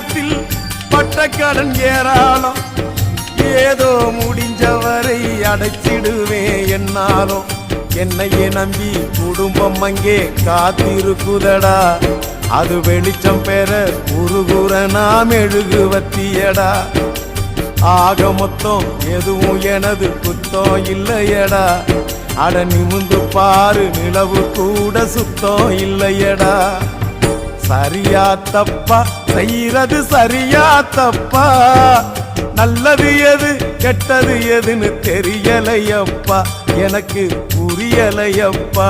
நேரத்தில் பட்ட கடன் ஏராளம், ஏதோ முடிஞ்சவரை அடைச்சிடுவேன் என்னாலும். என்னையே நம்பி குடும்பம் அங்கே காத்திருக்குதடா, அது வெளிச்சம் பெற உருகுற நாம் மெழுகுவத்தியடா. ஆக மொத்தம் எதுவும் எனது குத்தம் இல்லையடா, அட நிமிந்து பாரு நிலவு கூட சுத்தம் இல்லையடா. சரியா தப்பா செய்யறது சரியா தப்பா, நல்லது எது கெட்டது எதுன்னு தெரியலையப்பா, எனக்கு புரியலையப்பா.